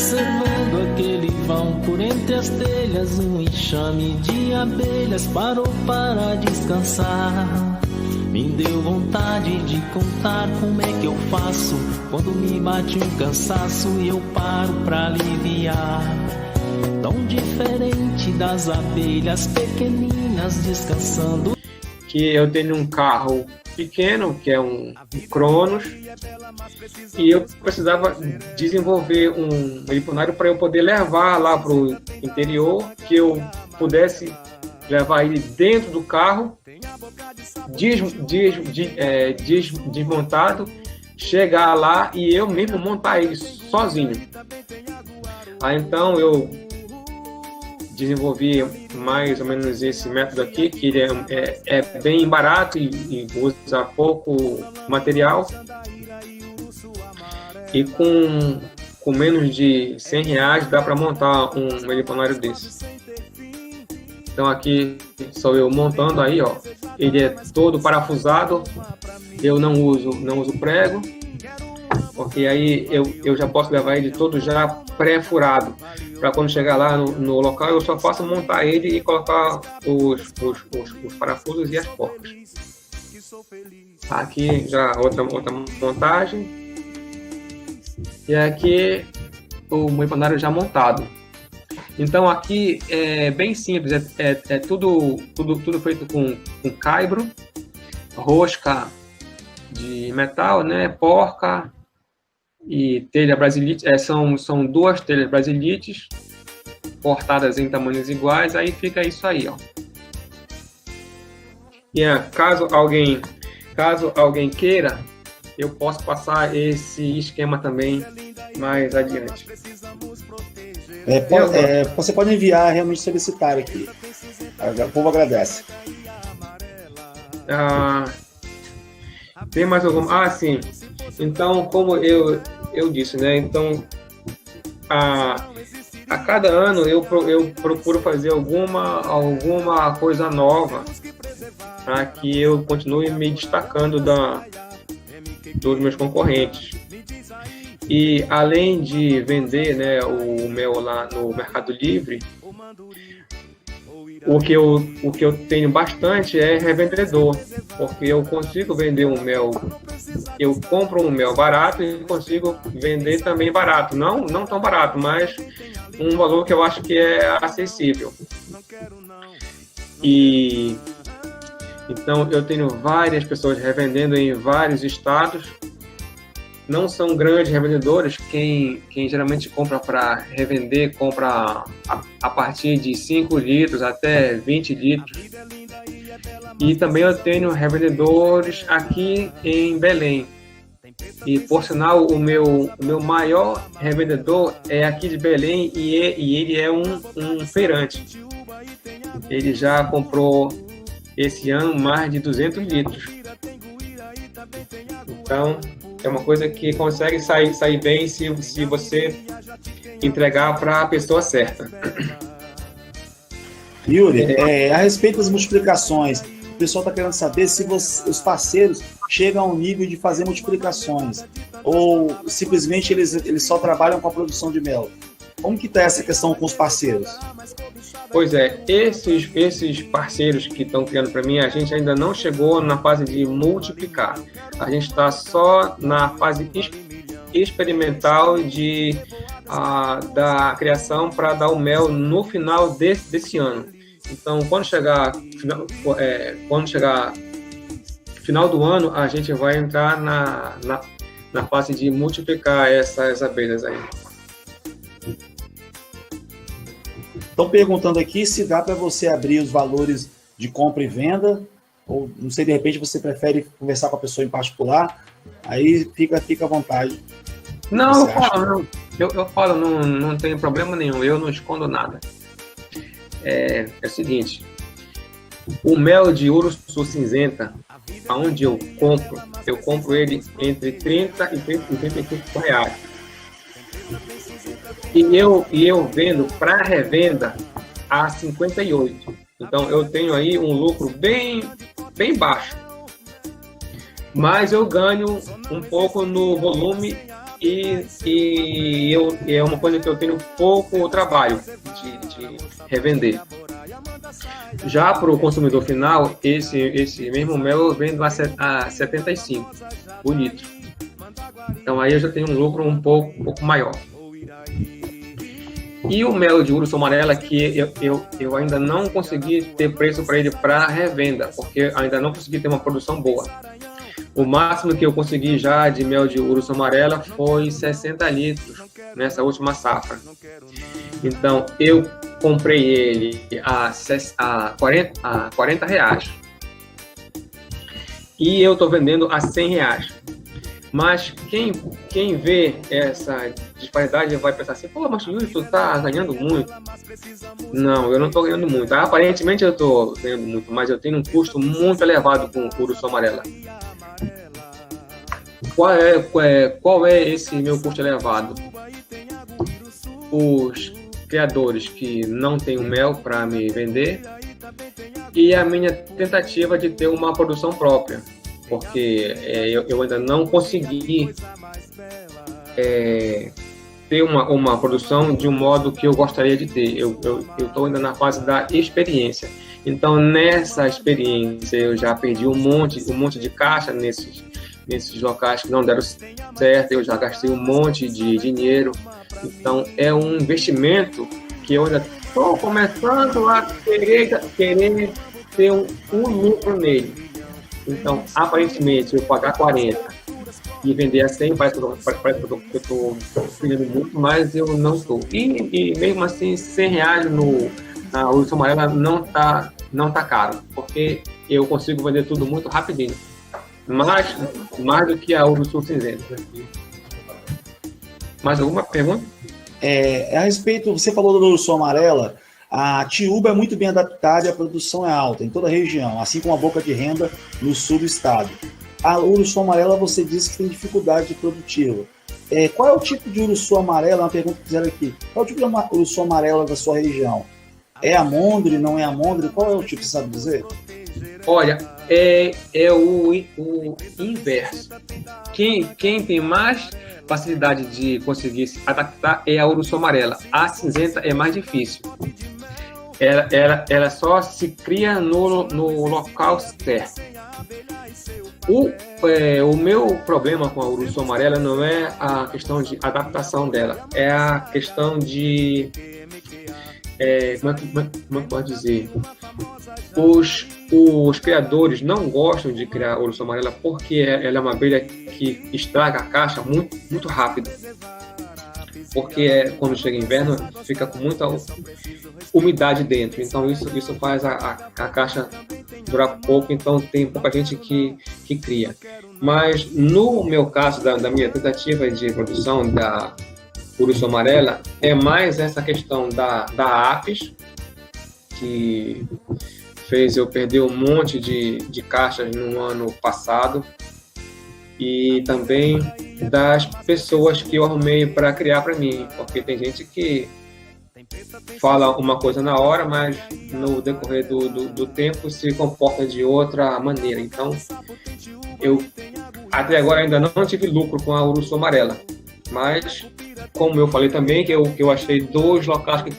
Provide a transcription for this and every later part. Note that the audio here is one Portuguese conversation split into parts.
observando aquele vão por entre as telhas, um enxame de abelhas parou para descansar. Me deu vontade de contar como é que eu faço quando me bate um cansaço e eu paro pra aliviar. Tão diferente das abelhas pequeninas descansando. Que eu tenho um carro pequeno, que é um Cronos, e eu precisava desenvolver um heliponário para eu poder levar lá para o interior, que eu pudesse levar ele dentro do carro, desmontado, chegar lá e eu mesmo montar ele sozinho. Aí então eu desenvolvi mais ou menos esse método aqui, que ele é bem barato e usa pouco material. E com menos de R$100 dá para montar um heliponário desse. Então aqui sou eu montando aí, ó. Ele é todo parafusado. Eu não uso prego, porque aí eu já posso levar ele todo já pré-furado, para quando chegar lá no local eu só posso montar ele e colocar os parafusos e as porcas. Aqui já outra montagem. E aqui o heliponário já montado. Então aqui é bem simples, é tudo feito com caibro, rosca de metal, né, porca e telha brasilite. São duas telhas brasilites cortadas em tamanhos iguais. Aí fica isso aí, ó. E caso alguém queira, eu posso passar esse esquema também mais adiante. Você pode enviar, realmente solicitar aqui. O povo agradece. Tem mais alguma? Sim. Então, como eu disse, né? Então, a cada ano eu procuro fazer alguma coisa nova para que eu continue me destacando dos meus concorrentes. E além de vender, né, o mel lá no Mercado Livre, o que eu tenho bastante é revendedor, porque eu consigo vender um mel, eu compro um mel barato e consigo vender também barato, não tão barato, mas um valor que eu acho que é acessível. E então eu tenho várias pessoas revendendo em vários estados. Não são grandes revendedores, quem geralmente compra para revender, compra a partir de 5 litros até 20 litros. E também eu tenho revendedores aqui em Belém. E, por sinal, o meu maior revendedor é aqui de Belém e ele é um feirante. Ele já comprou esse ano mais de 200 litros. Então, é uma coisa que consegue sair bem se você entregar para a pessoa certa. Yuri, a respeito das multiplicações, o pessoal está querendo saber se os parceiros chegam ao nível de fazer multiplicações ou simplesmente eles só trabalham com a produção de mel. Como que está essa questão com os parceiros? Pois é, esses parceiros que estão criando para mim, a gente ainda não chegou na fase de multiplicar. A gente está só na fase experimental da criação para dar o mel no final desse ano. Então, quando chegar final do ano, a gente vai entrar na fase de multiplicar essas abelhas aí. Estão perguntando aqui se dá para você abrir os valores de compra e venda, ou não sei, de repente você prefere conversar com a pessoa em particular, aí fica à vontade. Não, eu falo, não tem problema nenhum, eu não escondo nada. É o seguinte, o mel de Uruçu cinzenta, aonde eu compro ele entre 30 e 35 reais. E eu vendo para revenda a 58. Então eu tenho aí um lucro bem baixo. Mas eu ganho um pouco no volume é uma coisa que eu tenho pouco trabalho de revender. Já para o consumidor final, esse mesmo mel eu vendo a 75 o litro. Então aí eu já tenho um lucro um pouco maior. E o mel de Urso Amarela, que eu ainda não consegui ter preço para ele para revenda, porque ainda não consegui ter uma produção boa. O máximo que eu consegui já de mel de Urso Amarela foi 60 litros nessa última safra. Então, eu comprei ele a 40 reais. E eu estou vendendo a 100 reais. Mas quem vê essa disparidade vai pensar assim, pô, mas Yuri, tu tá ganhando muito. Não, eu não estou ganhando muito. Aparentemente eu estou ganhando muito, mas eu tenho um custo muito elevado com o Urso Amarela. Qual é esse meu custo elevado? Os criadores que não têm o mel para me vender e a minha tentativa de ter uma produção própria, porque eu ainda não consegui ter uma produção de um modo que eu gostaria de ter. Eu estou ainda na fase da experiência. Então, nessa experiência, eu já perdi um monte de caixa nesses locais que não deram certo, eu já gastei um monte de dinheiro. Então, é um investimento que eu ainda estou começando a querer ter um lucro nele. Então, aparentemente, eu pagar 40 e vender a 100, parece que eu estou ganhando muito, mas eu não estou. E mesmo assim, 100 reais na Urso Amarela não tá caro, porque eu consigo vender tudo muito rapidinho. Mais do que a Urso Cinzenta. Mais alguma pergunta? A respeito, você falou do Urso Amarela, a Tiúba é muito bem adaptada e a produção é alta em toda a região, assim como a boca de renda no sul do estado. A Urso Amarela, você disse que tem dificuldade produtiva. Qual é o tipo de Urso Amarela? Uma pergunta que fizeram aqui. Qual é o tipo de Urso Amarela da sua região? É amôndre, não é amôndre? Qual é o tipo, você sabe dizer? Olha, é o inverso. Quem tem mais facilidade de conseguir se adaptar é a Urso Amarela. A cinzenta é mais difícil. Ela só se cria no local certo. O meu problema com a Urso Amarela não é a questão de adaptação dela, é a questão de... como é que pode dizer? Os criadores não gostam de criar Urso Amarela porque ela é uma abelha que estraga a caixa muito, muito rápido. Porque quando chega inverno, fica com muita umidade dentro. Então isso faz a caixa durar pouco, então tem pouca gente que cria. Mas no meu caso, da minha tentativa de produção da Urso Amarela, é mais essa questão da Apis, que fez eu perder um monte de caixas no ano passado, e também das pessoas que eu arrumei para criar para mim, porque tem gente que fala uma coisa na hora, mas no decorrer do tempo se comporta de outra maneira. Então, eu até agora ainda não tive lucro com a Urso Amarela, mas como eu falei também, que eu achei 2 locais que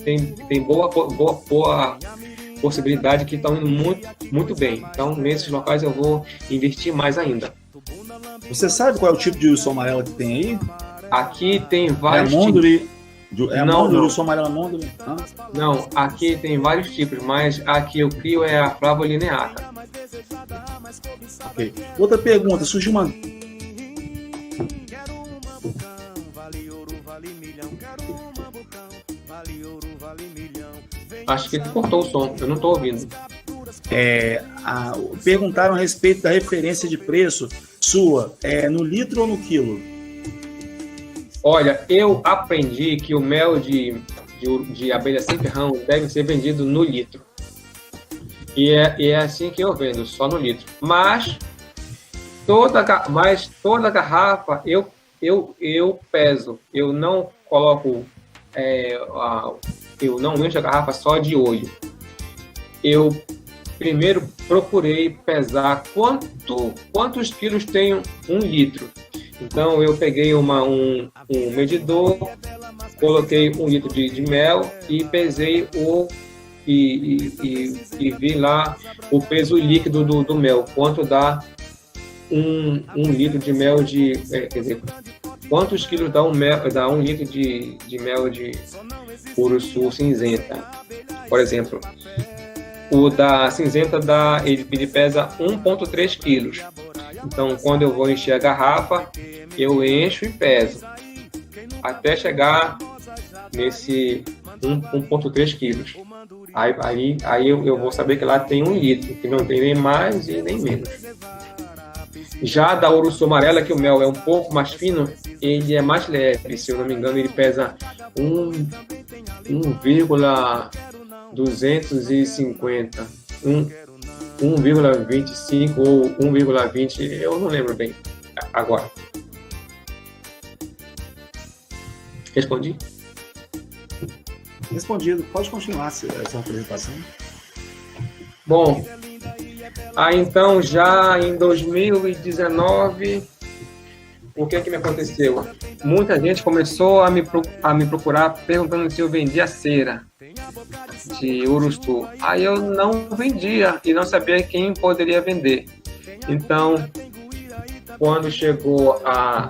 tem boa possibilidade, que estão indo muito, muito bem. Então, nesses locais eu vou investir mais ainda. Você sabe qual é o tipo de Urso Amarela que tem aí? Aqui tem vários tipos. Não. Urso Amarela Mondre? Não, aqui tem vários tipos, mas a que eu crio é a Flavolineata. Ok. Outra pergunta, surgiu uma... Acho que cortou o som, eu não estou ouvindo. Perguntaram a respeito da referência de preço sua, no litro ou no quilo? Olha, eu aprendi que o mel de abelha sem ferrão deve ser vendido no litro. E é assim que eu vendo, só no litro. Mas toda garrafa eu peso. Eu não coloco... eu não encho a garrafa só de olho. Eu primeiro procurei pesar quantos quilos tem 1 litro. Então eu peguei um medidor, coloquei 1 litro de mel e pesei e vi lá o peso líquido do mel, quanto dá um litro de mel quer dizer, quantos quilos dá um litro de mel de Uruçu cinzenta. Por exemplo, o da cinzenta ele pesa 1,3 quilos. Então, quando eu vou encher a garrafa, eu encho e peso, até chegar nesse 1,3 quilos. Aí eu vou saber que lá tem 1 litro, que não tem nem mais e nem menos. Já da Uruçu amarela, que o mel é um pouco mais fino, ele é mais leve. Se eu não me engano, ele pesa 1,250, 1,25 ou 1,20, eu não lembro bem agora. Respondi? Respondido. Pode continuar essa apresentação. Bom, então já em 2019, o que me aconteceu? Muita gente começou a me procurar perguntando se eu vendia cera de Uruçu. Aí eu não vendia e não sabia quem poderia vender. Então, quando chegou a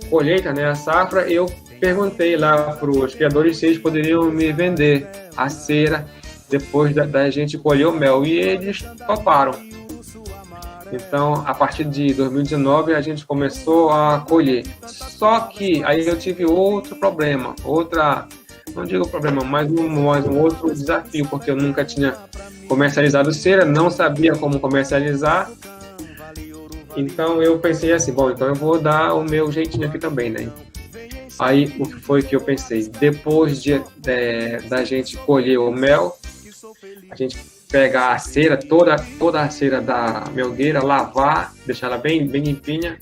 colheita, né, a safra, eu perguntei lá para os criadores se eles poderiam me vender a cera depois da gente colher o mel, e eles toparam. Então, a partir de 2019, a gente começou a colher. Só que aí eu tive outro problema, não digo problema, mas um outro desafio, porque eu nunca tinha comercializado cera, não sabia como comercializar. Então, eu pensei assim, bom, então eu vou dar o meu jeitinho aqui também, né? Aí, o que foi que eu pensei? Depois da gente colher o mel, a gente pega a cera, toda a cera da melgueira, lavar, deixar ela bem limpinha,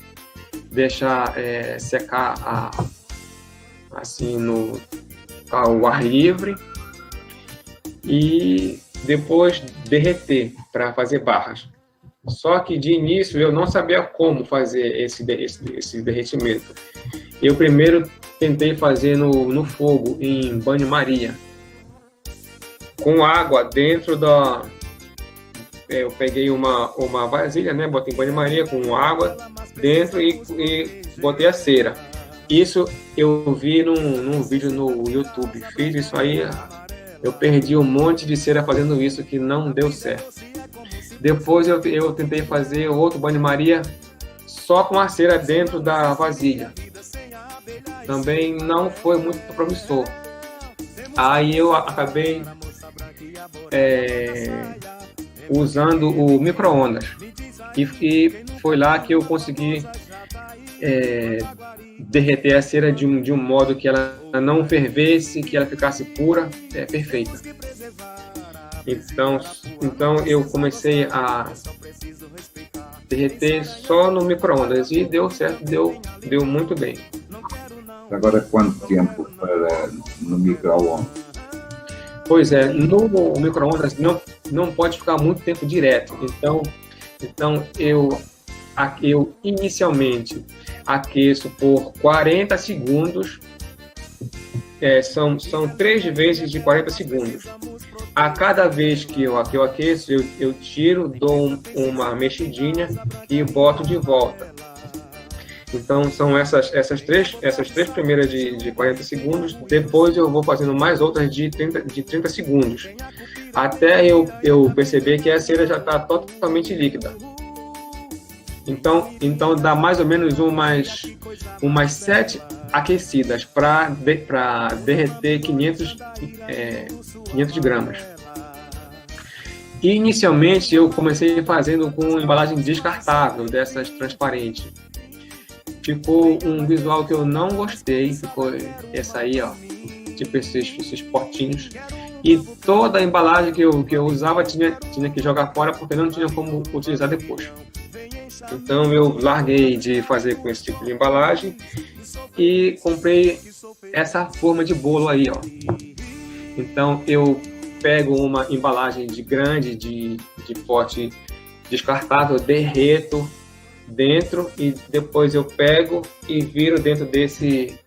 deixar secar assim ao ar livre e depois derreter para fazer barras. Só que de início eu não sabia como fazer esse derretimento. Eu primeiro tentei fazer no fogo, em banho-maria, com água dentro da... Eu peguei uma vasilha, né? Botei em banho-maria com água dentro e botei a cera. Isso eu vi num vídeo no YouTube. Fiz isso aí, eu perdi um monte de cera fazendo isso, que não deu certo. Depois eu tentei fazer outro banho-maria só com a cera dentro da vasilha. Também não foi muito promissor. Aí eu acabei usando o micro-ondas. E foi lá que eu consegui derreter a cera de um modo que ela não fervesse, que ela ficasse pura, perfeita. Então eu comecei a derreter só no micro-ondas e deu certo, deu muito bem. Agora, quanto tempo no micro-ondas? Pois é, no micro-ondas não pode ficar muito tempo direto. Então eu inicialmente aqueço por 40 segundos. São 3 vezes de 40 segundos. A cada vez que eu aqueço, eu tiro, dou uma mexidinha e boto de volta. Então são essas três primeiras de 40 segundos. Depois eu vou fazendo mais outras de 30 segundos, até eu perceber que a cera já está totalmente líquida. Então dá mais ou menos umas 7 aquecidas para derreter 500 gramas. E inicialmente eu comecei fazendo com embalagem descartável, dessas transparentes. Ficou um visual que eu não gostei, ficou essa aí, ó, tipo esses potinhos. E toda a embalagem que eu usava tinha que jogar fora, porque não tinha como utilizar depois. Então eu larguei de fazer com esse tipo de embalagem e comprei essa forma de bolo aí, ó. Então eu pego uma embalagem grande de pote descartável, derreto dentro e depois eu pego e viro dentro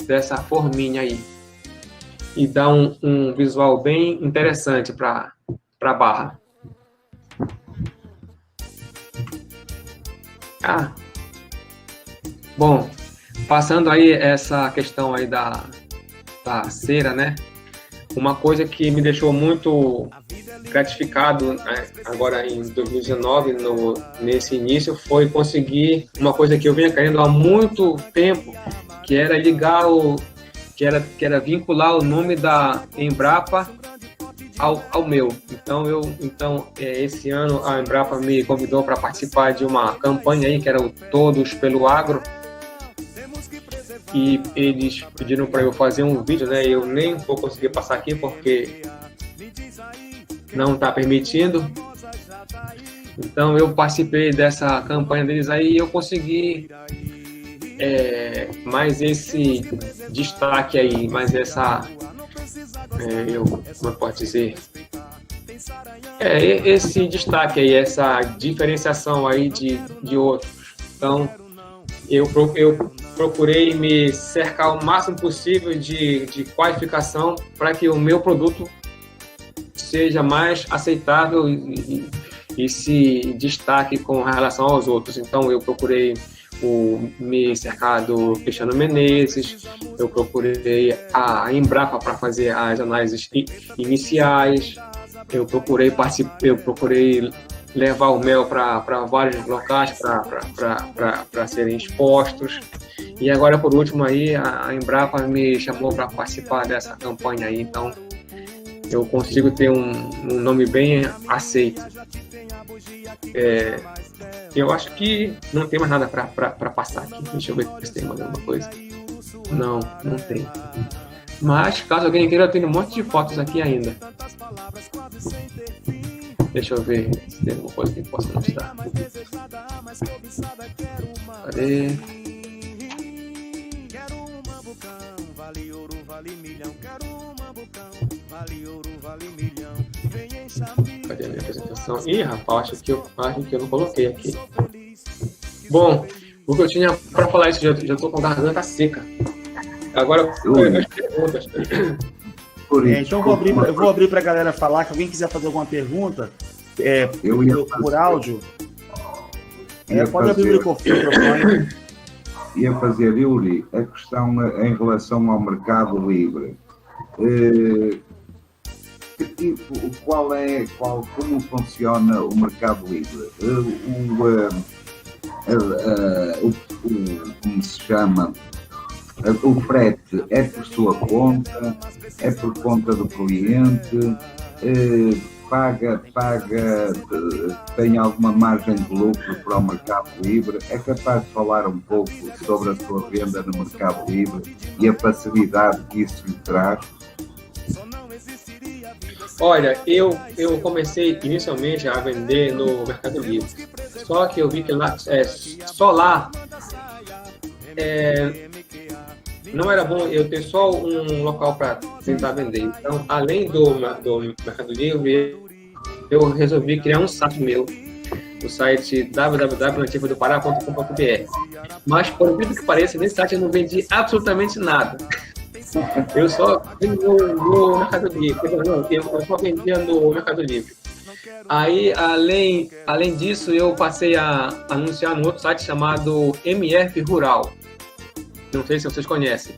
dessa forminha aí. E dá um visual bem interessante para a barra. Bom, passando aí essa questão aí da cera, né? Uma coisa que me deixou muito gratificado, né, agora em 2019, nesse início, foi conseguir uma coisa que eu vinha querendo há muito tempo, que era ligar que era vincular o nome da Embrapa ao meu. Então, esse ano a Embrapa me convidou para participar de uma campanha aí, que era o Todos pelo Agro, e eles pediram para eu fazer um vídeo, né? Eu nem vou conseguir passar aqui porque não está permitindo. Então eu participei dessa campanha deles aí e eu consegui mais esse destaque aí, mais essa, como eu posso dizer, esse destaque aí, essa diferenciação aí de outros. Então eu procurei me cercar o máximo possível de qualificação para que o meu produto seja mais aceitável e se destaque com relação aos outros. Então eu procurei me cercar do Cristiano Menezes, eu procurei a Embrapa para fazer as análises iniciais, eu procurei levar o mel para vários locais para serem expostos. E agora, por último, aí, a Embrapa me chamou para participar dessa campanha aí, então eu consigo ter um nome bem aceito. Eu acho que não tem mais nada para passar aqui. Deixa eu ver se tem mais alguma coisa. Não tem. Mas, caso alguém queira, eu tenho um monte de fotos aqui ainda. Deixa eu ver se tem alguma coisa que eu possa mostrar. Cadê? Cadê a minha apresentação? Ih, rapaz, acho que eu não coloquei aqui. Bom, o que eu tinha para falar isso, já estou com a garganta seca. Agora, as perguntas. Então eu vou abrir para a galera falar, que alguém quiser fazer alguma pergunta por áudio, pode abrir o microfone. Ia fazer, Yuri, a questão em relação ao Mercado Livre. Como funciona o Mercado Livre? Como se chama? O frete é por sua conta? É por conta do cliente? Paga, tem alguma margem de lucro para o Mercado Livre? É capaz de falar um pouco sobre a sua venda no Mercado Livre e a facilidade que isso lhe traz? Olha, eu comecei inicialmente a vender no Mercado Livre, só que eu vi que lá não era bom eu ter só um local para tentar vender. Então, além do Mercado Livre, eu resolvi criar um site meu, o site www.nativadopará.com.br. Mas, por incrível que pareça, nesse site eu não vendi absolutamente nada. Eu só vendi no Mercado Livre. Eu só vendia no Mercado Livre. Aí, além disso, eu passei a anunciar num outro site chamado MF Rural. Não sei se vocês conhecem.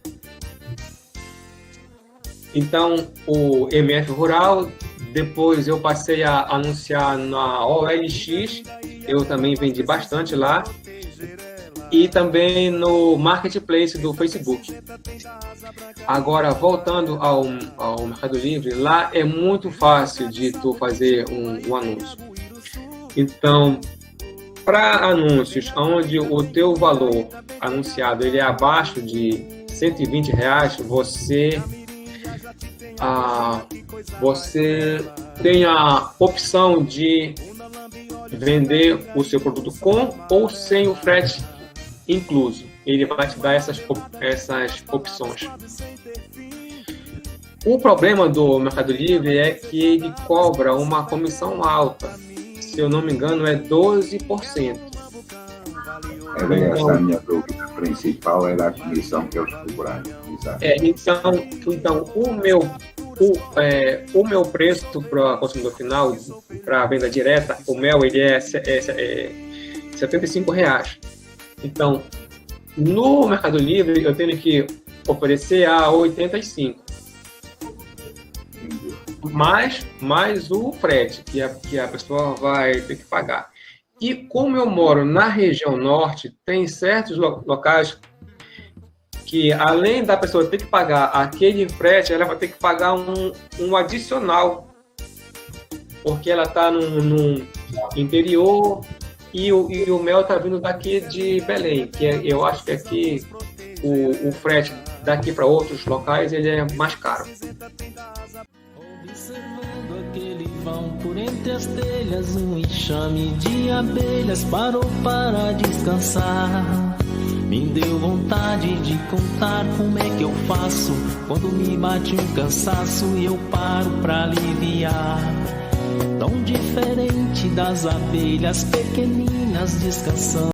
Então, o MF Rural, depois eu passei a anunciar na OLX, eu também vendi bastante lá, e também no Marketplace do Facebook. Agora, voltando ao Mercado Livre, lá é muito fácil de tu fazer um anúncio. Então, para anúncios onde o teu valor anunciado ele é abaixo de R$120, você tem a opção de vender o seu produto com ou sem o frete incluso. Ele vai te dar essas opções. O problema do Mercado Livre é que ele cobra uma comissão alta. Se eu não me engano, é 12%. Era essa a minha dúvida principal, era a comissão que eles cobraram. Exato. Então o meu preço para o consumidor final, para a venda direta, o mel, ele é R$75. Então, no Mercado Livre, eu tenho que oferecer a 85. Mais o frete, que a pessoa vai ter que pagar. E como eu moro na região norte, tem certos locais que, além da pessoa ter que pagar aquele frete, ela vai ter que pagar um adicional, porque ela está no interior e o mel está vindo daqui de Belém, que eu acho que aqui o frete daqui para outros locais ele é mais caro. Observando aquele vão por entre as telhas, um enxame de abelhas parou para descansar. Me deu vontade de contar como é que eu faço quando me bate um cansaço e eu paro pra aliviar. Tão diferente das abelhas pequeninas descansando.